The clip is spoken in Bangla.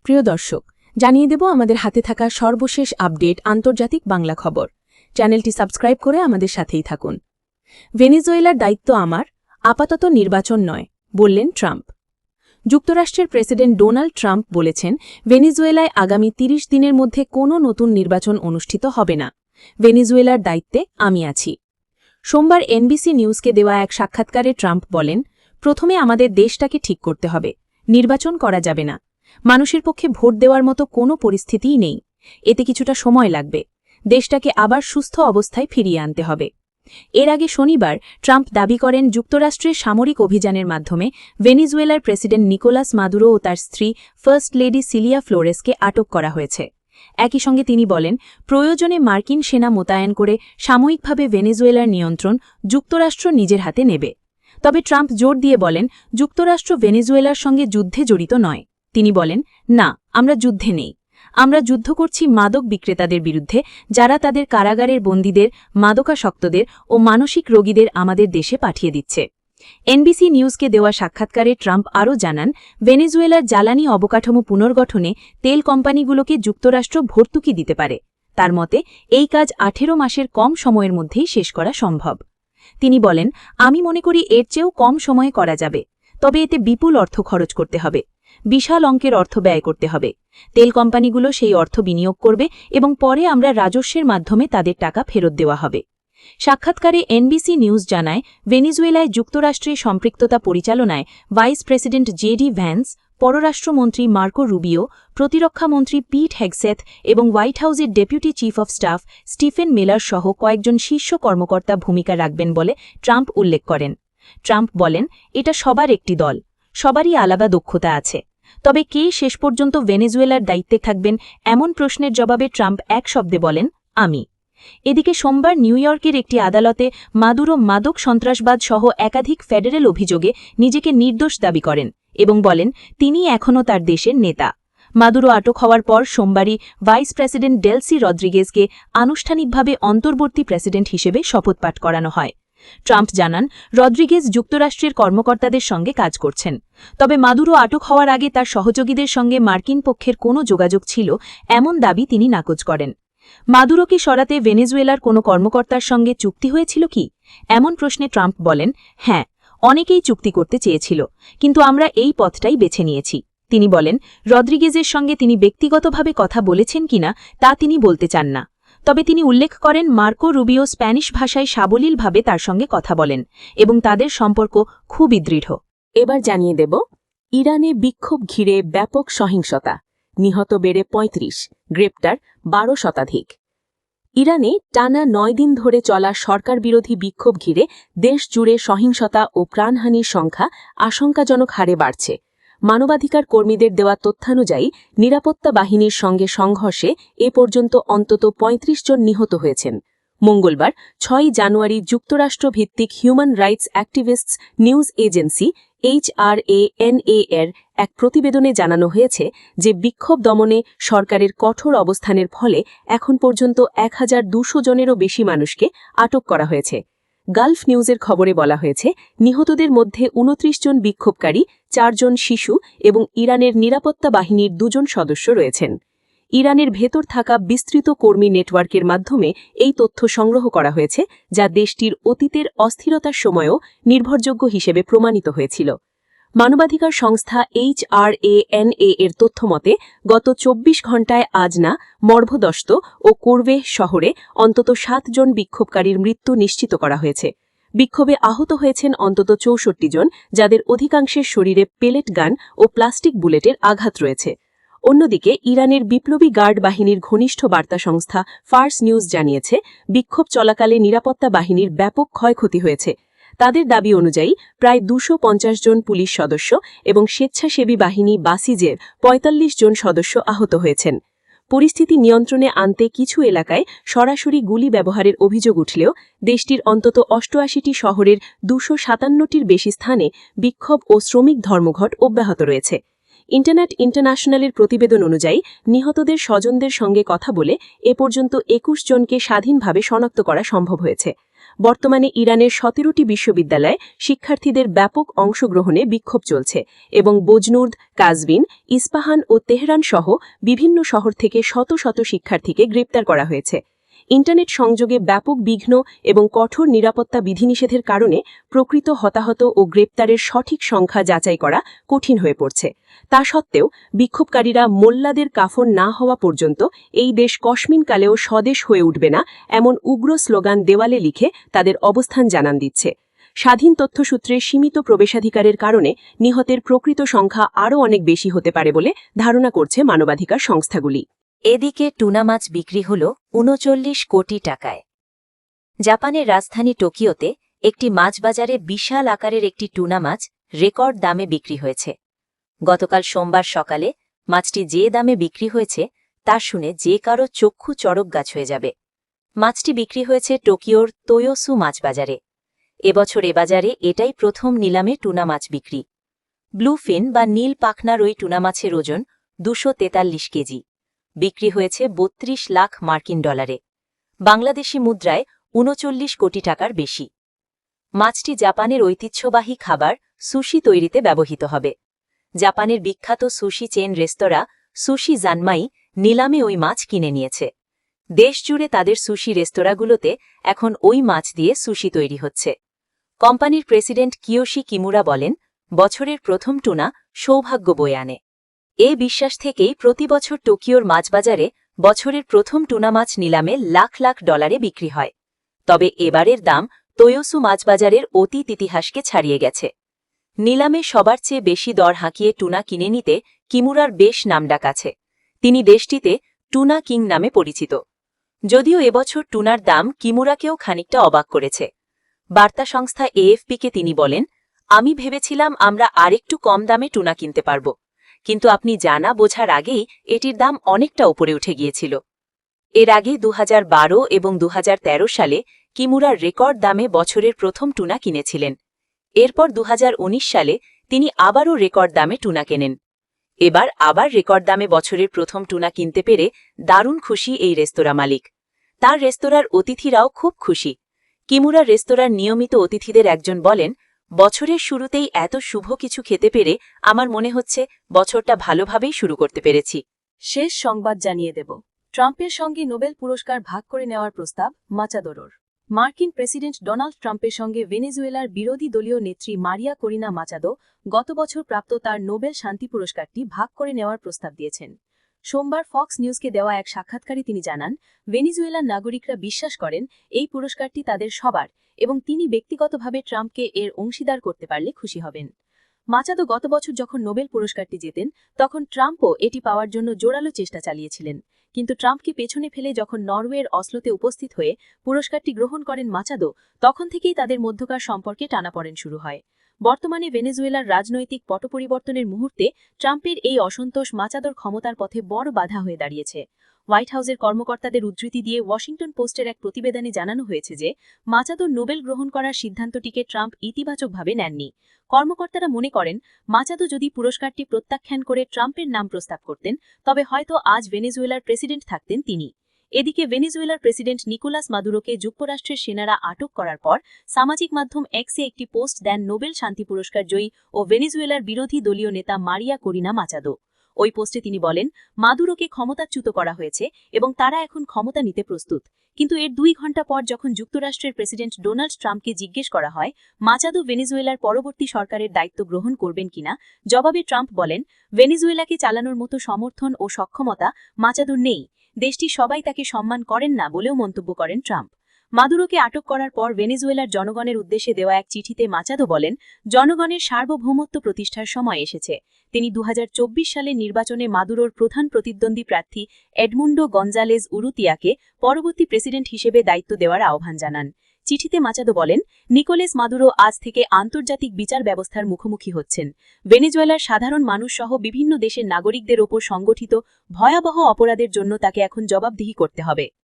প্রিয় দর্শক, জানিয়ে দেব আমাদের হাতে থাকা সর্বশেষ আপডেট আন্তর্জাতিক বাংলা খবর। চ্যানেলটি সাবস্ক্রাইব করে আমাদের সাথেই থাকুন। ভেনেজুয়েলার দায়িত্ব আমার, আপাতত নির্বাচন নয়, বললেন ট্রাম্প। যুক্তরাষ্ট্রের প্রেসিডেন্ট ডোনাল্ড ট্রাম্প বলেছেন, ভেনেজুয়েলায় আগামী ৩০ দিনের মধ্যে কোনো নতুন নির্বাচন অনুষ্ঠিত হবে না। ভেনেজুয়েলার দায়িত্বে আমি আছি। সোমবার এনবিসি নিউজকে দেওয়া এক সাক্ষাৎকারে ট্রাম্প বলেন, প্রথমে আমাদের দেশটাকে ঠিক করতে হবে, নির্বাচন করা যাবে না। মানুষের পক্ষে ভোট দেওয়ার মতো কোনো পরিস্থিতিই নেই। এতে কিছুটা সময় লাগবে। দেশটাকে আবার সুস্থ অবস্থায় ফিরিয়ে আনতে হবে। এর আগে শনিবার ট্রাম্প দাবি করেন, যুক্তরাষ্ট্রের সামরিক অভিযানের মাধ্যমে ভেনেজুয়েলার প্রেসিডেন্ট নিকোলাস মাদুরো ও তার স্ত্রী ফার্স্ট লেডি সিলিয়া ফ্লোরেসকে আটক করা হয়েছে। একই সঙ্গে তিনি বলেন, প্রয়োজনে মার্কিন সেনা মোতায়েন করে সাময়িকভাবে ভেনেজুয়েলার নিয়ন্ত্রণ যুক্তরাষ্ট্র নিজের হাতে নেবে। তবে ট্রাম্প জোর দিয়ে বলেন, যুক্তরাষ্ট্র ভেনেজুয়েলার সঙ্গে যুদ্ধে জড়িত নয়। তিনি বলেন, না, আমরা যুদ্ধে নেই। আমরা যুদ্ধ করছি মাদক বিক্রেতাদের বিরুদ্ধে, যারা তাদের কারাগারের বন্দীদের, মাদকাসক্তদের ও মানসিক রোগীদের আমাদের দেশে পাঠিয়ে দিচ্ছে। এনবিসি নিউজকে দেওয়া সাক্ষাৎকারে ট্রাম্প আরও জানান, ভেনেজুয়েলার জ্বালানি অবকাঠামো পুনর্গঠনে তেল কোম্পানিগুলোকে যুক্তরাষ্ট্র ভর্তুকি দিতে পারে। তার মতে এই কাজ 18 মাসের কম সময়ের মধ্যেই শেষ করা সম্ভব। তিনি বলেন, আমি মনে করি এর চেয়েও কম সময়ে করা যাবে, তবে এতে বিপুল অর্থ খরচ করতে হবে। বিশাল অঙ্কের অর্থ ব্যয় করতে হবে। তেল কোম্পানিগুলো সেই অর্থ বিনিয়োগ করবে এবং পরে আমরা রাজস্বের মাধ্যমে তাদের টাকা ফেরত দেওয়া হবে। সাক্ষাৎকারে এনবিসি নিউজ জানায়, ভেনেজুয়েলায় যুক্তরাষ্ট্রের সম্পৃক্ততা পরিচালনায় ভাইস প্রেসিডেন্ট জেডি ভ্যান্স, পররাষ্ট্রমন্ত্রী মার্কো রুবিও, প্রতিরক্ষামন্ত্রী পিট হেগসেথ এবং হোয়াইট হাউসের deputy chief of staff Stephen Miller সহ কয়েকজন শীর্ষ কর্মকর্তা ভূমিকা রাখবেন বলে ট্রাম্প উল্লেখ করেন। ট্রাম্প বলেন, এটা সবার একটি দল, সবারই আলাদা দক্ষতা আছে। তবে কে শেষ পর্যন্ত ভেনেজুয়েলার দায়িত্বে থাকবেন, এমন প্রশ্নের জবাবে ট্রাম্প এক শব্দে বলেন, আমি। এদিকে সোমবার নিউ ইয়র্কের একটি আদালতে মাদুরো মাদক সন্ত্রাসবাদ সহ একাধিক ফেডারেল অভিযোগে নিজেকে নির্দোষ দাবি করেন এবং বলেন, তিনি এখনও তার দেশের নেতা। মাদুরো আটক হওয়ার পর সোমবারই ভাইস প্রেসিডেন্ট ডেলসি রদ্রিগেজকে আনুষ্ঠানিকভাবে অন্তর্বর্তী প্রেসিডেন্ট হিসেবে শপথপাঠ করানো হয়। ট্রাম্প জানান, রদ্রিগেজ যুক্তরাষ্ট্রের কর্মকর্তাদের সঙ্গে কাজ করছেন। তবে মাদুরো আটক হওয়ার আগে তার সহযোগীদের সঙ্গে মার্কিন পক্ষের কোনো যোগাযোগ ছিল, এমন দাবি তিনি নাকচ করেন। মাদুরোকে সরাতে ভেনেজুয়েলার কোনো কর্মকর্তার সঙ্গে চুক্তি হয়েছিল কি, এমন প্রশ্নে ট্রাম্প বলেন, হ্যাঁ, অনেকেই চুক্তি করতে চেয়েছিল, কিন্তু আমরা এই পথটাই বেছে নিয়েছি। তিনি বলেন, রদ্রিগেজের সঙ্গে তিনি ব্যক্তিগতভাবে কথা বলেছেন কিনা তা তিনি বলতে চান না। তবে তিনি উল্লেখ করেন, মার্কো রুবিও স্প্যানিশ ভাষায় সাবলীলভাবে তার সঙ্গে কথা বলেন এবং তাদের সম্পর্ক খুবই দৃঢ়। এবার জানিয়ে দেব, ইরানে বিক্ষোভ ঘিরে ব্যাপক সহিংসতা, নিহত বেড়ে ৩৫, গ্রেপ্তার ১২ শতাধিক। ইরানে টানা ৯ দিন ধরে চলা সরকার বিরোধী বিক্ষোভ ঘিরে দেশ জুড়ে সহিংসতা ও প্রাণহানির সংখ্যা আশঙ্কাজনক হারে বাড়ছে। মানবাধিকার কর্মীদের দেওয়া তথ্যানুযায়ী নিরাপত্তা বাহিনীর সঙ্গে সংঘর্ষে এ পর্যন্ত অন্তত ৩৫ জন নিহত হয়েছেন। মঙ্গলবার ৬ জানুয়ারি যুক্তরাষ্ট্রভিত্তিক human rights activists news agency HRANA এর এক প্রতিবেদনে জানানো হয়েছে যে বিক্ষোভ দমনে সরকারের কঠোর অবস্থানের ফলে এখন পর্যন্ত ১,২০০ জনেরও বেশি মানুষকে আটক করা হয়েছে। গালফ নিউজের খবরে বলা হয়েছে, নিহতদের মধ্যে ২৯ জন বিক্ষোভকারী, ৪ জন শিশু এবং ইরানের নিরাপত্তা বাহিনীর ২ জন সদস্য রয়েছেন। ইরানের ভেতর থাকা বিস্তৃত কর্মী নেটওয়ার্কের মাধ্যমে এই তথ্য সংগ্রহ করা হয়েছে, যা দেশটির অতীতের অস্থিরতার সময়ও নির্ভরযোগ্য হিসেবে প্রমাণিত হয়েছিল। মানবাধিকার সংস্থা HRANA এর তথ্যমতে গত ২৪ ঘণ্টায় আজনা, মর্ভদস্ত ও কোরভে শহরে অন্তত ৭ জন বিক্ষোভকারীর মৃত্যু নিশ্চিত করা হয়েছে। বিক্ষোভে আহত হয়েছেন অন্তত ৬৪ জন, যাদের অধিকাংশের শরীরে পেলেট গান ও প্লাস্টিক বুলেটের আঘাত রয়েছে। অন্যদিকে ইরানের বিপ্লবী গার্ড বাহিনীর ঘনিষ্ঠ বার্তা সংস্থা ফার্স নিউজ জানিয়েছে, বিক্ষোভ চলাকালে নিরাপত্তা বাহিনীর ব্যাপক ক্ষয়ক্ষতি হয়েছে। তাদের দাবি অনুযায়ী প্রায় ২৫০ জন পুলিশ সদস্য এবং স্বেচ্ছাসেবী বাহিনী বাসিজের ৪৫ জন সদস্য আহত হয়েছেন। পরিস্থিতি নিয়ন্ত্রণে আনতে কিছু এলাকায় সরাসরি গুলি ব্যবহারের অভিযোগ উঠলেও দেশটির অন্তত ৮৮টি শহরের ২৫৭টির বেশি স্থানে বিক্ষোভ ও শ্রমিক ধর্মঘট অব্যাহত রয়েছে। ইন্টারনেট ইন্টারন্যাশনালের প্রতিবেদন অনুযায়ী নিহতদের স্বজনদের সঙ্গে কথা বলে এ পর্যন্ত ২১ জনকে স্বাধীনভাবে শনাক্ত করা সম্ভব হয়েছে। বর্তমানে ইরানের 17টি বিশ্ববিদ্যালয়ে শিক্ষার্থীদের ব্যাপক অংশগ্রহণে বিক্ষোভ চলছে এবং বজনুর্দ, কাজভিন, ইস্পাহান ও তেহরান সহ বিভিন্ন শহর থেকে শত শত শিক্ষার্থীকে গ্রেপ্তার করা হয়েছে। ইন্টারনেট সংযোগে ব্যাপক বিঘ্ন এবং কঠোর নিরাপত্তা বিধিনিষেধের কারণে প্রকৃত হতাহত ও গ্রেপ্তারের সঠিক সংখ্যা যাচাই করা কঠিন হয়ে পড়ছে। তা সত্ত্বেও বিক্ষোভকারীরা মোল্লাদের কাফন না হওয়া পর্যন্ত এই দেশ কসমিনকালেও স্বদেশ হয়ে উঠবে না এমন উগ্র স্লোগান দেওয়ালে লিখে তাদের অবস্থান জানান দিচ্ছে। স্বাধীন তথ্যসূত্রে সীমিত প্রবেশাধিকারের কারণে নিহতের প্রকৃত সংখ্যা আরও অনেক বেশি হতে পারে বলে ধারণা করছে মানবাধিকার সংস্থাগুলি। এদিকে টুনা মাছ বিক্রি হল ৩৯ কোটি টাকায়। জাপানের রাজধানী টোকিওতে একটি মাছ বাজারে বিশাল আকারের একটি টুনা মাছ রেকর্ড দামে বিক্রি হয়েছে। গতকাল সোমবার সকালে মাছটি যে দামে বিক্রি হয়েছে তা শুনে যে কারো চক্ষু চড়ক গাছ হয়ে যাবে। মাছটি বিক্রি হয়েছে টোকিওর তোয়োসু মাছ বাজারে। এবছর এ বাজারে এটাই প্রথম নিলামে টুনা মাছ বিক্রি। ব্লুফিন বা নীল পাখনার ওই টুনা মাছের ওজন ২৪৩ কেজি। বিক্রি হয়েছে ৩২ লাখ মার্কিন ডলারে, বাংলাদেশি মুদ্রায় ৩৯ কোটি টাকার বেশি। মাছটি জাপানের ঐতিহ্যবাহী খাবার সুশি তৈরিতে ব্যবহৃত হবে। জাপানের বিখ্যাত সুশি চেন রেস্তোরাঁ সুশি জানমাই নিলামে ওই মাছ কিনে নিয়েছে। দেশজুড়ে তাদের সুশি রেস্তোরাঁগুলোতে এখন ওই মাছ দিয়ে সুশি তৈরি হচ্ছে। কোম্পানির প্রেসিডেন্ট কিয়োশি কিমুরা বলেন, বছরের প্রথম টুনা সৌভাগ্য বয়ে আনে। এ বিশ্বাস থেকেই প্রতিবছর টোকিওর মাছবাজারে বছরের প্রথম টুনা মাছ নিলামে লাখ লাখ ডলারে বিক্রি হয়। তবে এবারের দাম তোয়োসু মাছবাজারের অতীত ইতিহাসকে ছাড়িয়ে গেছে। নিলামে সবার চেয়ে বেশি দর হাঁকিয়ে টুনা কিনে নিতে কিমুরার বেশ নামডাক আছে। তিনি দেশটিতে টুনা কিং নামে পরিচিত। যদিও এবছর টুনার দাম কিমুরাকেও খানিকটা অবাক করেছে। বার্তা সংস্থা এএফপিকে তিনি বলেন, আমি ভেবেছিলাম আমরা আরেকটু কম দামে টুনা কিনতে পারব, কিন্তু আপনি জানা বোঝার আগেই এটির দাম অনেকটা উপরে উঠে গিয়েছিল। এর আগে ২০১২ এবং ২০১৩ সালে কিমুরার রেকর্ড দামে বছরের প্রথম টুনা কিনেছিলেন। এরপর ২০১৯ সালে তিনি আবারও রেকর্ড দামে টুনা কেনেন। এবার আবার রেকর্ড দামে বছরের প্রথম টুনা কিনতে পেরে দারুণ খুশি এই রেস্তোরাঁ মালিক। তার রেস্তোরাঁর অতিথিরাও খুব খুশি। কিমুরার রেস্তোরাঁর নিয়মিত অতিথিদের একজন বলেন, বছরের শুরুতেই এত শুভ কিছু খেতে পেরে আমার মনে হচ্ছে বছরটা ভালোভাবেই শুরু করতে পেরেছি। শেষ সংবাদ জানিয়ে দেব, ট্রাম্পের সঙ্গে নোবেল পুরস্কার ভাগ করে নেওয়ার প্রস্তাব মাচাদোরোর। মার্কিন প্রেসিডেন্ট ডোনাল্ড ট্রাম্পের সঙ্গে ভেনেজুয়েলার বিরোধী দলীয় নেত্রী মারিয়া করিনা মাচাদো গত বছর প্রাপ্ত তার নোবেল শান্তি পুরস্কারটি ভাগ করে নেওয়ার প্রস্তাব দিয়েছেন। সোমবার ফক্স নিউজকে দেওয়া এক সাক্ষাৎকারে তিনি জানান, ভেনেজুয়েলার নাগরিকরা বিশ্বাস করেন এই পুরস্কারটি তাদের সবার এবং তিনি ব্যক্তিগতভাবে ট্রাম্পকে এর অংশীদার করতে পারলে খুশি হবেন। মাচাদো গত বছর যখন নোবেল পুরস্কারটি জেতেন তখন ট্রাম্পও এটি পাওয়ার জন্য জোরালো চেষ্টা চালিয়েছিলেন, কিন্তু ট্রাম্পকে পেছনে ফেলে যখন নরওয়ের অসলোতে উপস্থিত হয়ে পুরস্কারটি গ্রহণ করেন মাচাদো, তখন থেকেই তাদের মধ্যকার সম্পর্কে টানাপড়েন শুরু হয়। বর্তমানে ভেনেজুয়েলার রাজনৈতিক পটপরিবর্তনের মুহূর্তে ট্রাম্পের এই অসন্তোষ মাচাদোর ক্ষমতার পথে বড় বাধা হয়ে দাঁড়িয়েছে। হোয়াইট হাউসের কর্মকর্তাদের উদ্ধৃতি দিয়ে ওয়াশিংটন পোস্টের এক প্রতিবেদনে জানানো হয়েছে যে মাচাদোর নোবেল গ্রহণ করার সিদ্ধান্তটিকে ট্রাম্প ইতিবাচকভাবে নেননি। কর্মকর্তারা মনে করেন, মাচাদো যদি পুরস্কারটি প্রত্যাখ্যান করে ট্রাম্পের নাম প্রস্তাব করতেন তবে হয়তো আজ ভেনেজুয়েলার প্রেসিডেন্ট থাকতেন তিনি। এদিকে ভেনেজুয়েলার প্রেসিডেন্ট নিকোলাস মাদুরোকে যুক্তরাষ্ট্রের সেনারা আটক করার পর সামাজিক মাধ্যম এক্সে একটি পোস্ট দেন নোবেল শান্তি পুরস্কার জয়ী ও ভেনেজুয়েলার বিরোধী দলীয় নেতা মারিয়া করিনা মাচাদো। ওই পোস্টে তিনি বলেন, মাদুরোকে ক্ষমতাচ্যুত করা হয়েছে এবং তারা এখন ক্ষমতা নিতে প্রস্তুত। কিন্তু এর ২ ঘণ্টা পর যখন যুক্তরাষ্ট্রের প্রেসিডেন্ট ডোনাল্ড ট্রাম্পকে জিজ্ঞেস করা হয় মাচাদো ভেনেজুয়েলার পরবর্তী সরকারের দায়িত্ব গ্রহণ করবেন কিনা, জবাবে ট্রাম্প বলেন, ভেনেজুয়েলাকে চালানোর মতো সমর্থন ও সক্ষমতা মাচাদোর নেই, দেশটি সবাই তাকে সম্মান করেন না বলেও মন্তব্য করেন ট্রাম্প। মাদুরোকে আটক করার পর ভেনেজুয়েলার জনগণের উদ্দেশ্যে দেওয়া এক চিঠিতে মাচাদো বলেন, জনগণের সার্বভৌমত্ব প্রতিষ্ঠার সময় এসেছে। তিনি ২০২৪ সালের নির্বাচনে মাদুরোর প্রধান প্রতিদ্বন্দ্বী প্রার্থী এডমুন্ডো গঞ্জালেজ উরুতিয়াকে পরবর্তী প্রেসিডেন্ট হিসেবে দায়িত্ব দেওয়ার আহ্বান জানান। চিঠিতে মাচাদো বলেন, নিকোলেস মাদুরো আজ থেকে আন্তর্জাতিক বিচার ব্যবস্থার মুখোমুখি হচ্ছেন। ভেনেজুয়েলার সাধারণ মানুষ সহ বিভিন্ন দেশের নাগরিকদের ওপর সংগঠিত ভয়াবহ অপরাধের জন্য তাকে এখন জবাবদিহি করতে হবে।